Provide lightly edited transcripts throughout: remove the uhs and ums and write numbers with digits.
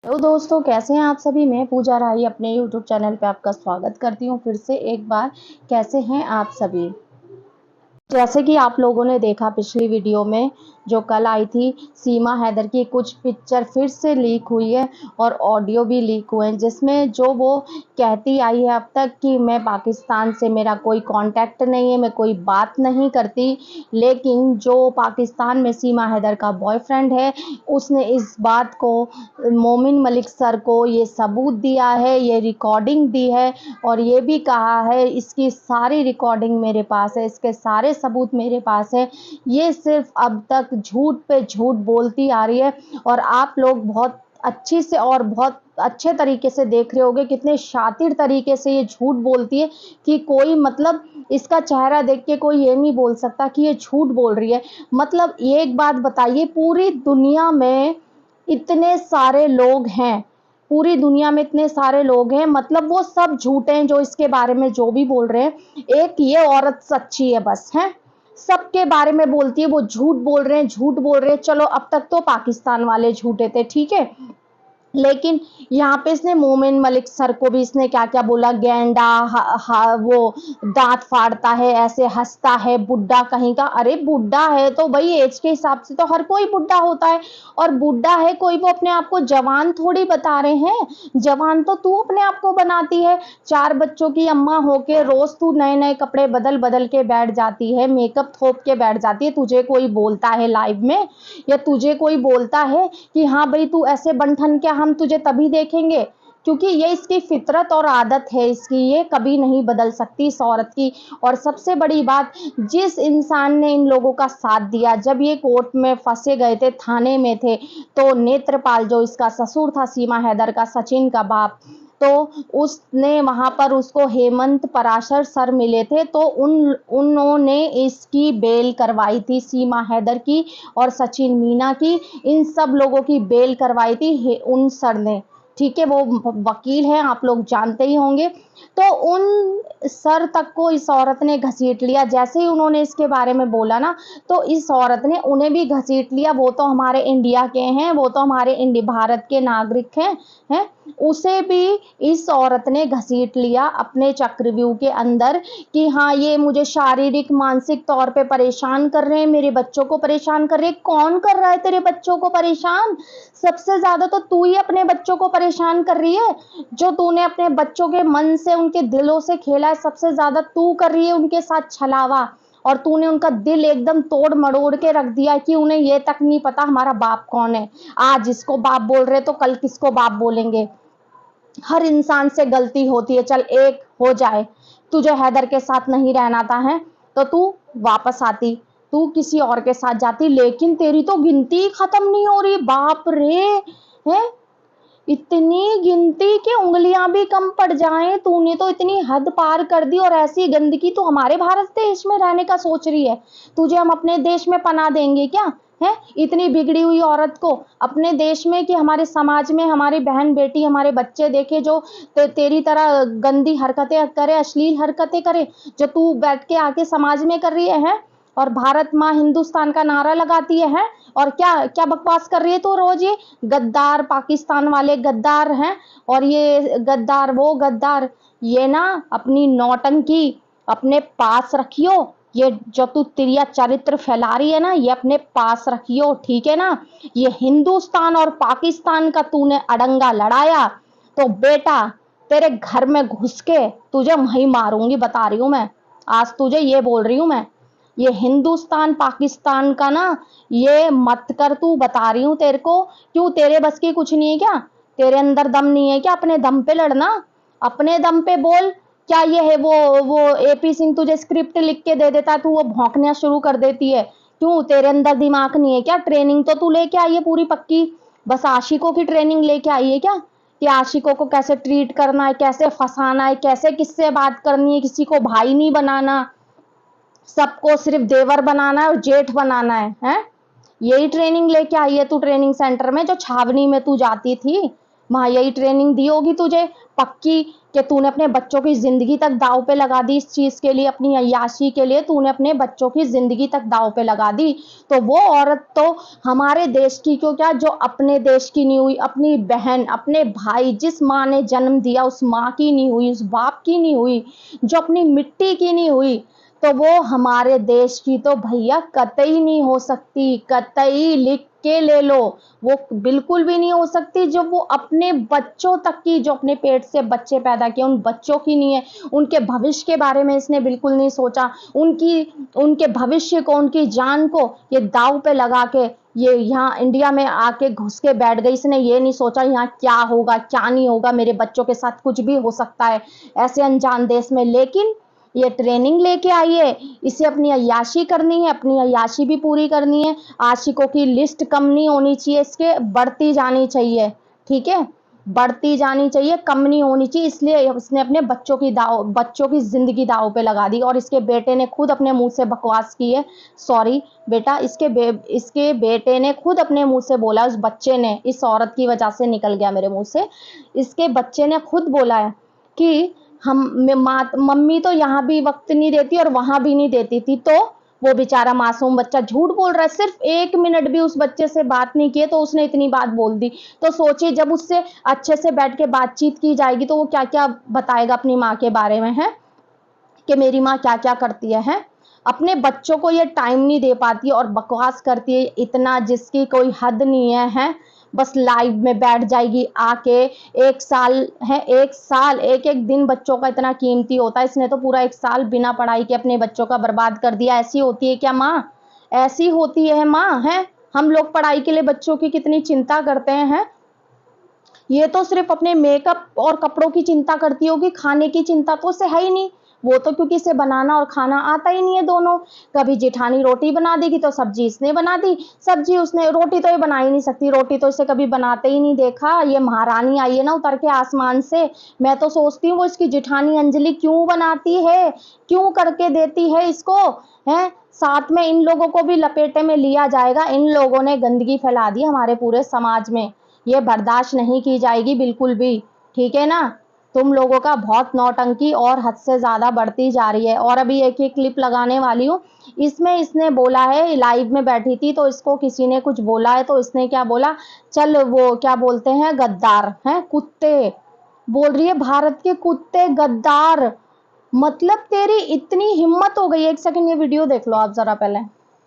Hello दोस्तों, कैसे हैं आप सभी। मैं पूजा राही अपने यूट्यूब चैनल पे आपका स्वागत करती हूँ फिर से एक बार। कैसे हैं आप सभी। जैसे कि आप लोगों ने देखा पिछली वीडियो में जो कल आई थी, सीमा हैदर की कुछ पिक्चर फिर से लीक हुई है और ऑडियो भी लीक हुए हैं, जिसमें जो वो कहती आई है अब तक कि मैं पाकिस्तान से मेरा कोई कांटेक्ट नहीं है, मैं कोई बात नहीं करती। लेकिन जो पाकिस्तान में सीमा हैदर का बॉयफ्रेंड है, उसने इस बात को मोमिन मलिक सर को ये सबूत दिया है, ये रिकॉर्डिंग दी है और ये भी कहा है इसकी सारी रिकॉर्डिंग मेरे पास है, इसके सारे सबूत मेरे पास है। ये सिर्फ अब तक झूठ पे झूठ बोलती आ रही है और आप लोग बहुत अच्छी से और बहुत अच्छे तरीके से देख रहे होंगे कितने शातिर तरीके से ये झूठ बोलती है कि कोई मतलब इसका चेहरा देख के कोई ये नहीं बोल सकता कि ये झूठ बोल रही है। मतलब ये एक बात बताइए, पूरी दुनिया में इतने सारे लोग हैं, पूरी दुनिया में इतने सारे लोग हैं, मतलब वो सब झूठे हैं जो इसके बारे में जो भी बोल रहे हैं। एक ये औरत सच्ची है बस, है सबके बारे में बोलती है वो झूठ बोल रहे हैं, झूठ बोल रहे हैं। चलो अब तक तो पाकिस्तान वाले झूठे थे, ठीक है, लेकिन यहाँ पे इसने मोमिन मलिक सर को भी इसने क्या क्या बोला, गेंडा वो दांत फाड़ता है, ऐसे हंसता है, बुड्ढा कहीं का। अरे बुड्ढा है तो भाई एज के हिसाब से तो हर कोई बुड्ढा होता है, और बुड्ढा है कोई, वो अपने आप को जवान थोड़ी बता रहे हैं, जवान तो तू अपने आप को बनाती है। 4 बच्चों की अम्मा होके रोज तू नए नए कपड़े बदल बदल के बैठ जाती है, मेकअप थोप के बैठ जाती है। तुझे कोई बोलता है लाइव में, या तुझे कोई बोलता है कि हाँ भाई तू ऐसे बनठन क्या, हम तुझे तभी देखेंगे, क्योंकि ये इसकी फितरत और आदत है इसकी, ये कभी नहीं बदल सकती इस औरत की। और सबसे बड़ी बात, जिस इंसान ने इन लोगों का साथ दिया जब ये कोर्ट में फंसे गए थे, थाने में थे, तो नेत्रपाल जो इसका ससुर था सीमा हैदर का, सचिन का बाप, तो उसने वहां पर उसको हेमंत पराशर सर मिले थे, तो उन्होंने इसकी बेल करवाई थी, सीमा हैदर की और सचिन मीना की, इन सब लोगों की बेल करवाई थी उन सर ने, ठीक है, वो वकील हैं, आप लोग जानते ही होंगे। तो उन सर तक को इस औरत ने घसीट लिया। जैसे ही उन्होंने इसके बारे में बोला ना, तो इस औरत ने उन्हें भी घसीट लिया। वो तो हमारे इंडिया के हैं, वो तो हमारे भारत के नागरिक हैं, उसे भी इस औरत ने घसीट लिया अपने चक्रव्यूह के अंदर कि हाँ ये मुझे शारीरिक मानसिक तौर पे परेशान कर रहे हैं, मेरे बच्चों को परेशान कर रहे हैं। कौन कर रहा है तेरे बच्चों को परेशान? सबसे ज्यादा तो तू ही अपने बच्चों को परेशान कर रही है। जो तूने अपने बच्चों के मन से, उनके दिलों से खेला है, सबसे ज्यादा तू कर रही है उनके साथ छलावा। और तूने उनका दिल एकदम तोड़ मड़ोड़ के रख दिया कि उन्हें ये तक नहीं पता हमारा बाप कौन है। आज इसको बाप बोल रहे तो कल किसको बाप बोलेंगे। हर इंसान से गलती होती है, चल एक हो जाए। तुझे हैदर के साथ नहीं रहना था, है तो तू वापस आती, तू किसी और के साथ जाती, लेकिन तेरी तो गिनती खत्म नहीं हो रही। बाप रे, है इतनी गिनती कि उंगलियां भी कम पड़ जाएं। तूने तो इतनी हद पार कर दी, और ऐसी गंदगी तू हमारे भारत देश में रहने का सोच रही है। तुझे हम अपने देश में पना देंगे क्या? है इतनी बिगड़ी हुई औरत को अपने देश में, कि हमारे समाज में हमारी बहन बेटी हमारे बच्चे देखे जो तेरी तरह गंदी हरकतें करे, अश्लील हरकतें करे, जो तू बैठ के आके समाज में कर रही है? और भारत माँ हिंदुस्तान का नारा लगाती है? और क्या क्या बकवास कर रही है तो रोज ये गद्दार, पाकिस्तान वाले गद्दार हैं, और ये गद्दार वो गद्दार। ये ना अपनी नौटंकी अपने पास रखियो, ये जो तू तिरिया चरित्र फैला रही है ना, ये अपने पास रखियो, ठीक है ना। ये हिंदुस्तान और पाकिस्तान का तूने अड़ंगा लड़ाया तो बेटा तेरे घर में घुस के तुझे वहीं मारूंगी, बता रही हूं मैं, आज तुझे ये बोल रही हूं मैं। ये हिंदुस्तान पाकिस्तान का ना ये मत कर, तू बता रही हूं तेरे को। क्यों तेरे बस की कुछ नहीं है क्या? तेरे अंदर दम नहीं है क्या अपने दम पे लड़ना? अपने दम पे बोल। क्या ये है वो एपी सिंह तुझे स्क्रिप्ट लिख के दे देता है, तू वो भौंकना शुरू कर देती है? क्यों तेरे अंदर दिमाग नहीं है क्या? ट्रेनिंग तो तू लेके आई है पूरी पक्की, बस आशिकों की ट्रेनिंग लेके आई है क्या, कि आशिकों को कैसे ट्रीट करना है, कैसे फंसाना है, कैसे किससे बात करनी है, किसी को भाई नहीं बनाना, सबको सिर्फ देवर बनाना है और जेठ बनाना है? यही ट्रेनिंग लेके आई है तू ट्रेनिंग सेंटर में, जो छावनी में तू जाती थी, वहां यही ट्रेनिंग दी होगी तुझे पक्की, कि तूने अपने बच्चों की जिंदगी तक दांव पे लगा दी इस चीज के लिए, अपनी अय्याशी के लिए तूने अपने बच्चों की जिंदगी तक दांव पे लगा दी। तो वो औरत तो हमारे देश की क्यों क्या, जो अपने देश की नहीं हुई, अपनी बहन अपने भाई, जिस माँ ने जन्म दिया उस माँ की नहीं हुई, उस बाप की नहीं हुई, जो अपनी मिट्टी की नहीं हुई, तो वो हमारे देश की तो भैया कतई नहीं हो सकती, कतई लिख के ले लो। वो बिल्कुल भी नहीं हो सकती जो वो अपने बच्चों तक की, जो अपने पेट से बच्चे पैदा किए उन बच्चों की नहीं है। उनके भविष्य के बारे में इसने बिल्कुल नहीं सोचा, उनके भविष्य को, उनकी जान को ये दांव पे लगा के ये यहाँ इंडिया में आके घुस के बैठ गई। इसने ये नहीं सोचा यहाँ क्या होगा क्या नहीं होगा, मेरे बच्चों के साथ कुछ भी हो सकता है ऐसे अनजान देश में। लेकिन ये ट्रेनिंग लेके आई है, इसे अपनी अय्याशी करनी है, अपनी अय्याशी भी पूरी करनी है। आशिकों की लिस्ट कम नहीं होनी चाहिए, इसके बढ़ती जानी चाहिए, ठीक है, बढ़ती जानी चाहिए, कम नहीं होनी चाहिए। इसलिए इसने अपने बच्चों की जिंदगी दांव पे लगा दी। और इसके बेटे ने खुद अपने मुंह से बकवास की है, सॉरी बेटा, इसके बेटे ने खुद अपने मुंह से बोला, उस बच्चे ने, इस औरत की वजह से निकल गया मेरे मुंह से, इसके बच्चे ने खुद बोला है कि मम्मी तो यहाँ भी वक्त नहीं देती और वहां भी नहीं देती थी। तो वो बेचारा मासूम बच्चा झूठ बोल रहा है, सिर्फ 1 मिनट भी उस बच्चे से बात नहीं किए तो उसने इतनी बात बोल दी। तो सोचिए जब उससे अच्छे से बैठ के बातचीत की जाएगी तो वो क्या क्या बताएगा अपनी माँ के बारे में, है कि मेरी माँ क्या क्या करती है। अपने बच्चों को ये टाइम नहीं दे पाती और बकवास करती है इतना जिसकी कोई हद नहीं है। बस लाइव में बैठ जाएगी आके। 1 साल है, 1 साल, एक एक दिन बच्चों का इतना कीमती होता है, इसने तो पूरा 1 साल बिना पढ़ाई के अपने बच्चों का बर्बाद कर दिया। ऐसी होती है क्या माँ? ऐसी होती है माँ? है हम लोग पढ़ाई के लिए बच्चों की कितनी चिंता करते हैं, ये तो सिर्फ अपने मेकअप और कपड़ों की चिंता करती होगी, खाने की चिंता तो उसे है ही नहीं। वो तो क्योंकि इसे बनाना और खाना आता ही नहीं है दोनों। कभी जेठानी रोटी बना देगी तो सब्जी इसने बना दी, सब्जी उसने, रोटी तो ये बना ही नहीं सकती, रोटी तो इसे कभी बनाते ही नहीं देखा। ये महारानी आई है ना उतर के आसमान से, मैं तो सोचती हूँ वो इसकी जेठानी अंजलि क्यों बनाती है, क्यों करके देती है इसको, है। साथ में इन लोगों को भी लपेटे में लिया जाएगा, इन लोगों ने गंदगी फैला दी हमारे पूरे समाज में, ये बर्दाश्त नहीं की जाएगी बिल्कुल भी, ठीक है ना। तुम लोगों का बहुत नौटंकी और हद से ज्यादा बढ़ती जा रही है। और अभी एक ही क्लिप लगाने वाली हूँ, इसमें इसने बोला है, लाइव में बैठी थी तो इसको किसी ने कुछ बोला है तो इसने क्या बोला, चल वो क्या बोलते हैं गद्दार हैं, कुत्ते, बोल रही है भारत के कुत्ते गद्दार। मतलब तेरी इतनी हिम्मत हो गई। एक सेकंड ये वीडियो देख लो आप जरा पहले।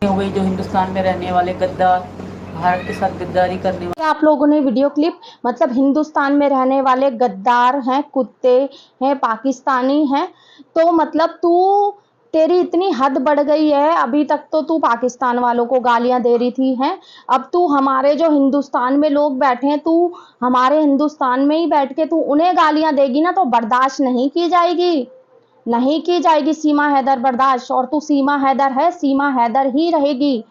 हो गई जो हिंदुस्तान में रहने वाले गद्दार, भारत के साथ गद्दारी करने वाले। आप लोगों ने वीडियो क्लिप, मतलब हिंदुस्तान में रहने वाले गद्दार हैं, कुत्ते हैं, पाकिस्तानी हैं। तो मतलब तेरी इतनी हद बढ़ गई है, अभी तक तो तू पाकिस्तान वालों को गालियां दे रही थी, हैं, अब तू हमारे जो हिंदुस्तान में लोग बैठे हैं, तू हमारे हिंदुस्तान में ही बैठ के तू उन्हें गालियां देगी ना, तो बर्दाश्त नहीं की जाएगी, नहीं की जाएगी सीमा हैदर बर्दाश्त। और तू सीमा हैदर है, सीमा हैदर ही रहेगी,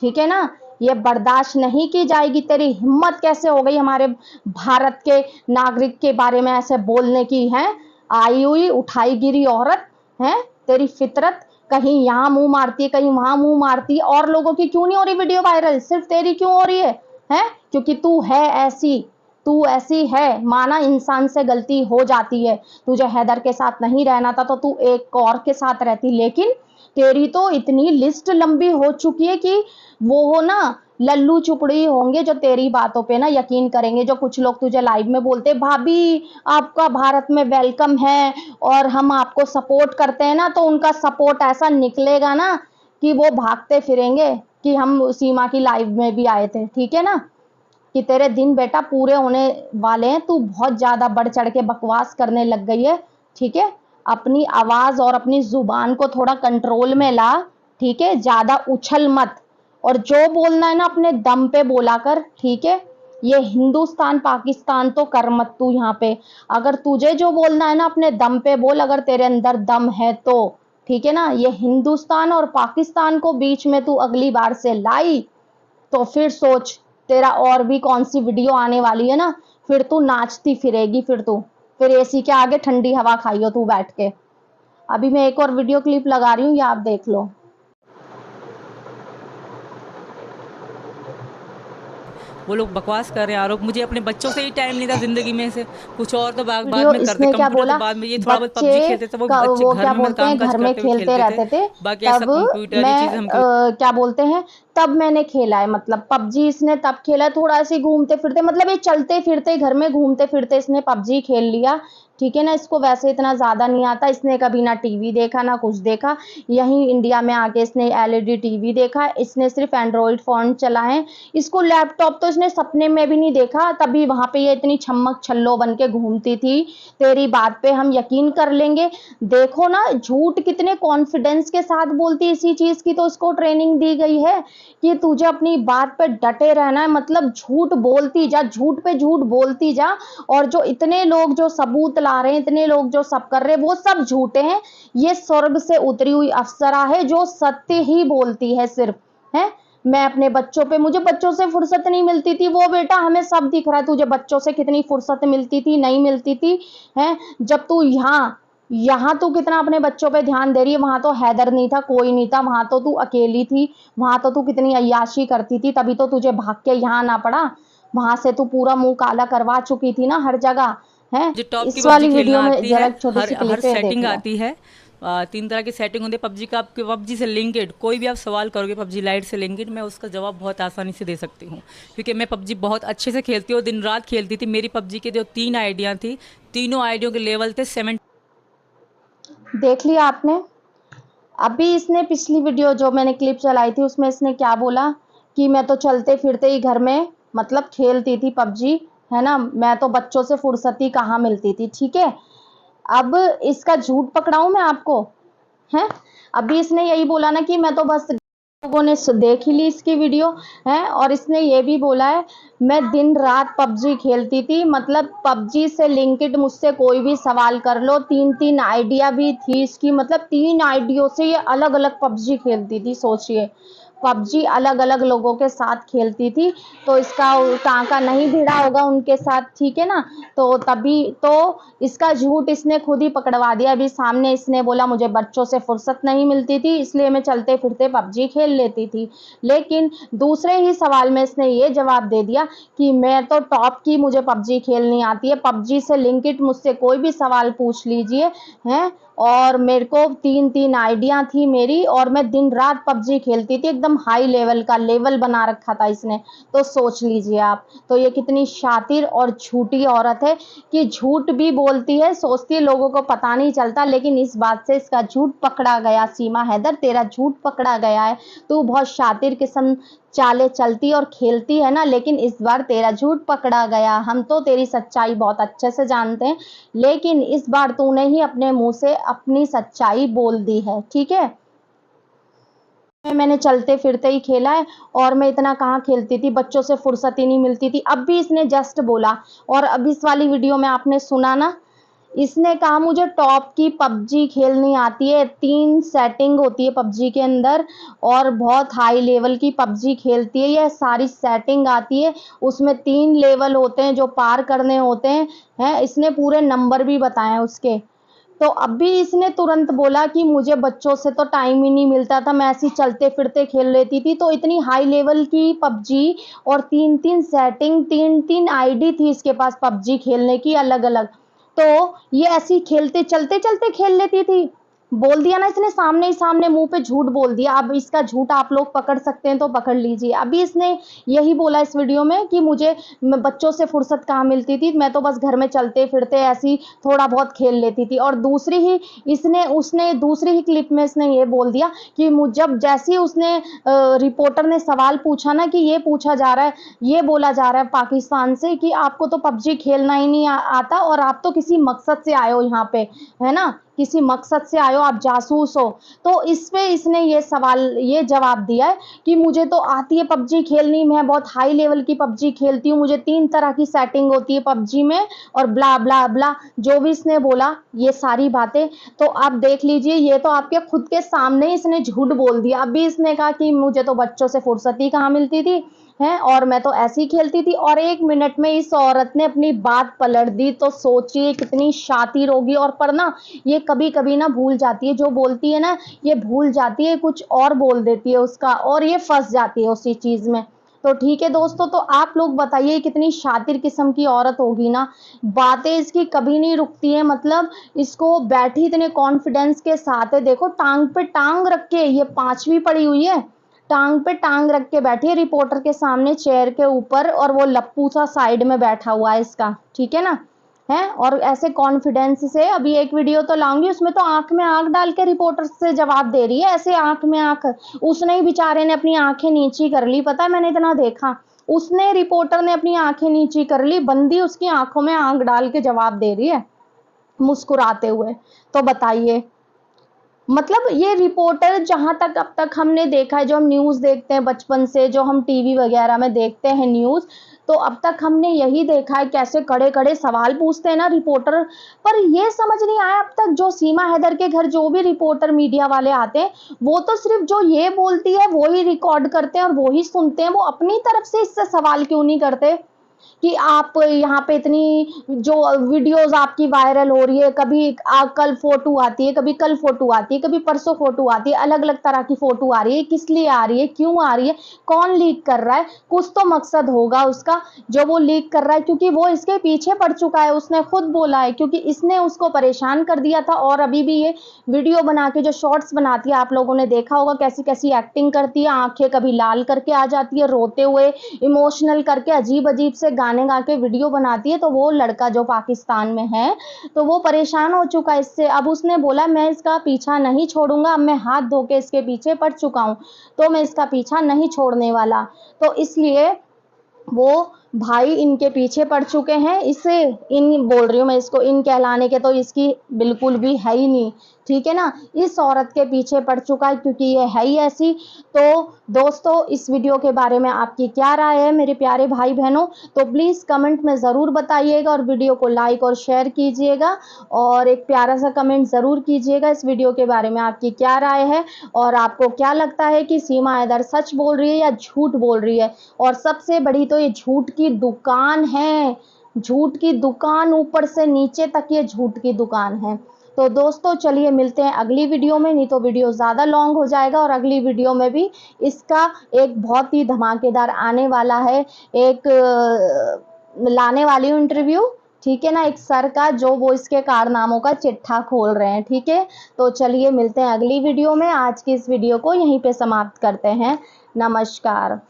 ठीक है ना। ये बर्दाश्त नहीं की जाएगी। तेरी हिम्मत कैसे हो गई हमारे भारत के नागरिक के बारे में ऐसे बोलने की, है, आई हुई उठाई गिरी औरत है। तेरी फितरत कहीं यहाँ मुंह मारती है, कहीं वहां मुंह मारती है। और लोगों की क्यों नहीं हो रही वीडियो वायरल, सिर्फ तेरी क्यों हो रही है? क्योंकि तू है ऐसी, तू ऐसी है। माना इंसान से गलती हो जाती है, तुझे हैदर के साथ नहीं रहना था तो तू एक और के साथ रहती, लेकिन तेरी तो इतनी लिस्ट लंबी हो चुकी है कि वो हो ना, लल्लू चुपड़ी होंगे जो तेरी बातों पे ना यकीन करेंगे। जो कुछ लोग तुझे लाइव में बोलते भाभी आपका भारत में वेलकम है और हम आपको सपोर्ट करते हैं ना, तो उनका सपोर्ट ऐसा निकलेगा ना कि वो भागते फिरेंगे कि हम सीमा की लाइव में भी आए थे, ठीक है ना। कि तेरे दिन बेटा पूरे होने वाले हैं। तू बहुत ज्यादा बढ़ चढ़ के बकवास करने लग गई है, ठीक है। अपनी आवाज और अपनी जुबान को थोड़ा कंट्रोल में ला, ठीक है, ज्यादा उछल मत। और जो बोलना है ना अपने दम पे बोला कर, ठीक है। ये हिंदुस्तान पाकिस्तान तो कर मत तू यहाँ पे। अगर तुझे जो बोलना है ना अपने दम पे बोल, अगर तेरे अंदर दम है तो, ठीक है ना। ये हिंदुस्तान और पाकिस्तान को बीच में तू अगली बार से लाई तो फिर सोच, तेरा और भी कौन सी वीडियो आने वाली है ना, फिर तू नाचती फिरेगी, फिर एसी के आगे ठंडी हवा खाइयो तू बैठ के। अभी मैं एक और वीडियो क्लिप लगा रही हूँ, ये आप देख लो। वो लोग बकवास कर रहे हैं आरोप। मुझे अपने बच्चों से ही टाइम नहीं था ज़िंदगी में से, कुछ और तो बाद वीडियो में करते, इसने क्या कंप्यूटर तो बोला, बाद में, ये थोड़ा बहुत बच्चे पबजी खेलते थे, वो बच्चे वो घर क्या में मैं बोलते काम हैं काज घर में करते हुए खेलते खेलते थे। रहते थे। बाकी ऐसा तब कंप्यूटर ये चीज़ हम क्या बोलते हैं, तब मैंने खेला है, मतलब पबजी इसने तब खेला है, थोड़ा ऐसे घूमते फिरते, मतलब ये चलते फिरते घर में घूमते फिरते इसने पबजी खेल लिया। ठीक है ना, इसको वैसे इतना ज्यादा नहीं आता, इसने कभी ना टीवी देखा ना कुछ देखा। यहीं इंडिया में आके इसने एलईडी टीवी देखा, इसने सिर्फ एंड्रॉइड फोन चला है। इसको लैपटॉप तो इसने सपने में भी नहीं देखा, तभी वहां पे ये इतनी छम्मक छल्लो बन के घूमती थी। तेरी बात पे हम यकीन कर लेंगे। देखो ना, झूठ कितने कॉन्फिडेंस के साथ बोलती है, इसी चीज की तो इसको ट्रेनिंग दी गई है कि तुझे अपनी बात पे डटे रहना है, मतलब झूठ बोलती जा, झूठ पे झूठ बोलती जा। और जो इतने लोग जो सबूत ला रहे हैं, इतने लोग जो सब कर रहे हैं, वो सब झूठे हैं। ये स्वर्ग से उतरी हुई अप्सरा है जो सत्य ही बोलती है सिर्फ। है, मैं अपने बच्चों पे, मुझे बच्चों से फुर्सत नहीं मिलती थी, वो बेटा हमें सब दिख रहा है, तुझे बच्चों से कितनी फुर्सत मिलती थी, नहीं मिलती थी। है, जब तू यहाँ तू कितना अपने बच्चों पे ध्यान दे रही है, वहां तो हैदर नहीं था, कोई नहीं था, वहां तो तू अकेली थी। वहां तो तू कितनी अय्याशी करती थी, तभी तो तुझे भाग के यहाँ आना पड़ा। वहां से तू पूरा मुंह काला करवा चुकी थी ना हर जगह। है, मुझे टॉप की इस पबजी वाली वीडियो खेलना में आती है। जरा एक छोटी हर सी हर क्लिप है, देख सेटिंग लो। आती है। 3 तरह की सेटिंग होती है पबजी का। आपके पबजी से लिंकेड कोई भी आप सवाल करोगे पबजी लाइट से लिंकेड, मैं उसका जवाब बहुत आसानी से दे सकती हूँ, क्योंकि मैं पबजी बहुत अच्छे से खेलती हूँ, दिन रात खेलती थी। मेरी पबजी के जो 3 आइडियाँ थी, तीनों आइडियों के लेवल थे 7। देख लिया आपने। अभी इसने पिछली वीडियो जो मैंने क्लिप चलाई थी उसमें इसने क्या बोला कि मैं तो चलते फिरते ही घर में मतलब खेलती थी पबजी, है ना, मैं तो बच्चों से फुर्सत ही कहाँ मिलती थी। ठीक है, अब इसका झूठ पकड़ाऊं मैं आपको। है, अभी इसने यही बोला ना कि मैं तो बस, लोगों ने देख ही ली इसकी वीडियो। है, और इसने ये भी बोला है मैं दिन रात पबजी खेलती थी, मतलब पबजी से लिंक्ड मुझसे कोई भी सवाल कर लो। 3 आइडिया भी थी इसकी, मतलब 3 आइडियो से ये अलग अलग पबजी खेलती थी, सोचिए। पबजी अलग अलग लोगों के साथ खेलती थी, तो इसका टांका नहीं भिड़ा होगा उनके साथ। ठीक है ना, तो तभी तो इसका झूठ इसने खुद ही पकड़वा दिया। अभी सामने इसने बोला मुझे बच्चों से फुर्सत नहीं मिलती थी, इसलिए मैं चलते फिरते पबजी खेल लेती थी। लेकिन दूसरे ही सवाल में इसने ये जवाब दे दिया कि मैं तो टॉप की, मुझे पबजी खेलनी आती है, पबजी से लिंक्ड मुझसे कोई भी सवाल पूछ लीजिए। हैं, और मेरे को 3 आइडिया थी मेरी, और मैं दिन रात पबजी खेलती थी, एकदम हाई लेवल का लेवल बना रखा था इसने। तो सोच लीजिए आप, तो ये कितनी शातिर और झूठी औरत है कि झूठ भी बोलती है, सोचती है लोगों को पता नहीं चलता, लेकिन इस बात से इसका झूठ पकड़ा गया। सीमा हैदर, तेरा झूठ पकड़ा गया है। तू बहुत शातिर किस्म चाले चलती और खेलती है ना, लेकिन इस बार तेरा झूठ पकड़ा गया। हम तो तेरी सच्चाई बहुत अच्छे से जानते हैं, लेकिन इस बार तूने ही अपने मुंह से अपनी सच्चाई बोल दी है। ठीक है, मैंने चलते फिरते ही खेला है, और मैं इतना कहाँ खेलती थी, बच्चों से फुर्सत ही नहीं मिलती थी। अब भी इसने जस्ट बोला, और अब इस वाली वीडियो में आपने सुना ना, इसने कहा मुझे टॉप की पबजी खेलनी आती है, 3 सेटिंग होती है पबजी के अंदर, और बहुत हाई लेवल की पबजी खेलती है, यह सारी सेटिंग आती है। उसमें 3 लेवल होते हैं जो पार करने होते हैं। हैं, इसने पूरे नंबर भी बताए हैं उसके। तो अभी इसने तुरंत बोला कि मुझे बच्चों से तो टाइम ही नहीं मिलता था, मैं ऐसी चलते फिरते खेल लेती थी। तो इतनी हाई लेवल की पबजी, और 3 सेटिंग, 3 आईडी थी इसके पास पबजी खेलने की अलग अलग। तो ये ऐसी खेलते चलते चलते खेल लेती थी। बोल दिया ना इसने, सामने ही सामने मुंह पे झूठ बोल दिया। अब इसका झूठ आप लोग पकड़ सकते हैं तो पकड़ लीजिए। अभी इसने यही बोला इस वीडियो में कि मुझे बच्चों से फुर्सत कहाँ मिलती थी, मैं तो बस घर में चलते फिरते ऐसी थोड़ा बहुत खेल लेती थी। और दूसरी ही इसने उसने दूसरी ही क्लिप में इसने ये बोल दिया कि जब जैसे ही उसने रिपोर्टर ने सवाल पूछा ना, कि ये पूछा जा रहा है, ये बोला जा रहा है पाकिस्तान से कि आपको तो पबजी खेलना ही नहीं आता, और आप तो किसी मकसद से आए हो यहाँ पे, है ना, किसी मकसद से आए हो, आप जासूस हो। तो इस पे इसने ये जवाब दिया है कि मुझे तो आती है पबजी खेलनी, मैं बहुत हाई लेवल की पबजी खेलती हूँ, मुझे 3 तरह की सेटिंग होती है पबजी में, और ब्ला ब्ला ब्ला, जो भी इसने बोला ये सारी बातें। तो आप देख लीजिए, ये तो आपके खुद के सामने इसने झूठ बोल दिया। अभी इसने कहा कि मुझे तो बच्चों से फुर्सत ही कहाँ मिलती थी, है, और मैं तो ऐसी खेलती थी, और 1 मिनट में इस औरत ने अपनी बात पलट दी। तो सोचिए कितनी शातिर होगी। और पर ना, ये कभी कभी ना भूल जाती है, जो बोलती है ना ये भूल जाती है, कुछ और बोल देती है उसका, और ये फंस जाती है उसी चीज में। तो ठीक है दोस्तों, तो आप लोग बताइए कितनी शातिर किस्म की औरत होगी ना, बातें इसकी कभी नहीं रुकती है, मतलब इसको बैठी इतने कॉन्फिडेंस के साथ है, देखो टांग पे टांग रख के, ये 5वीं पड़ी हुई है, टांग पे टांग रख के बैठी है रिपोर्टर के सामने चेयर के ऊपर, और वो लप्पू सा साइड में बैठा हुआ है इसका, ठीक है ना, है। और ऐसे कॉन्फिडेंस से अभी एक वीडियो तो लाऊंगी, उसमें तो आंख में आंख डाल के रिपोर्टर से जवाब दे रही है, ऐसे आंख में आंख, उसने ही बेचारे ने अपनी आंखें नीची कर ली, पता है मैंने इतना देखा, उसने रिपोर्टर ने अपनी आंखें नीची कर ली, बंदी उसकी आंखों में आंख डाल के जवाब दे रही है मुस्कुराते हुए। तो बताइए, मतलब ये रिपोर्टर, जहां तक अब तक हमने देखा है, जो हम न्यूज़ देखते हैं बचपन से, जो हम टीवी वगैरह में देखते हैं न्यूज़, तो अब तक हमने यही देखा है कैसे कड़े कड़े सवाल पूछते हैं ना रिपोर्टर। पर ये समझ नहीं आया अब तक, जो सीमा हैदर के घर जो भी रिपोर्टर मीडिया वाले आते हैं, वो तो सिर्फ जो ये बोलती है वो ही रिकॉर्ड करते हैं और वो ही सुनते हैं, वो अपनी तरफ से इससे सवाल क्यों नहीं करते कि आप यहाँ पे इतनी जो वीडियोस आपकी वायरल हो रही है, कभी कल फोटो आती है, कभी कल फोटो आती है, कभी परसों फोटो आती है, अलग अलग तरह की फोटो आ रही है, किस लिए आ रही है, क्यों आ रही है, कौन लीक कर रहा है, कुछ तो मकसद होगा उसका जो वो लीक कर रहा है, क्योंकि वो इसके पीछे पड़ चुका है, उसने खुद बोला है, क्योंकि इसने उसको परेशान कर दिया था। और अभी भी ये वीडियो बना के जो शॉर्ट्स बनाती है, आप लोगों ने देखा होगा कैसी कैसी एक्टिंग करती है, आंखें कभी लाल करके आ जाती है, रोते हुए इमोशनल करके अजीब अजीब से गाने गा के वीडियो बनाती है। तो वो लड़का जो पाकिस्तान में है, तो वो परेशान हो चुका है इससे, अब उसने बोला मैं इसका पीछा नहीं छोड़ूंगा, अब मैं हाथ धो के इसके पीछे पड़ चुका हूं, तो मैं इसका पीछा नहीं छोड़ने वाला। तो इसलिए वो भाई इनके पीछे पड़ चुके हैं, इसे इन बोल रही हूँ मैं, इसको इन कहलाने के तो इसकी बिल्कुल भी है ही नहीं, ठीक है ना, इस औरत के पीछे पड़ चुका है क्योंकि ये है ही ऐसी। तो दोस्तों, इस वीडियो के बारे में आपकी क्या राय है मेरे प्यारे भाई बहनों, तो प्लीज़ कमेंट में ज़रूर बताइएगा, और वीडियो को लाइक और शेयर कीजिएगा, और एक प्यारा सा कमेंट ज़रूर कीजिएगा इस वीडियो के बारे में आपकी क्या राय है, और आपको क्या लगता है कि सीमा हैदर सच बोल रही है या झूठ बोल रही है। और सबसे बड़ी तो ये झूठ की दुकान है, झूठ की दुकान, ऊपर से नीचे तक ये झूठ की दुकान है। तो दोस्तों चलिए मिलते हैं अगली वीडियो में, नहीं तो वीडियो ज़्यादा लॉन्ग हो जाएगा, और अगली वीडियो में भी इसका एक बहुत ही धमाकेदार आने वाला है, एक लाने वाली हूँ इंटरव्यू, ठीक है ना, एक सर का, जो वो इसके कारनामों का चिट्ठा खोल रहे हैं, ठीक है। तो चलिए मिलते हैं अगली वीडियो में, आज की इस वीडियो को यहीं पे समाप्त करते हैं, नमस्कार।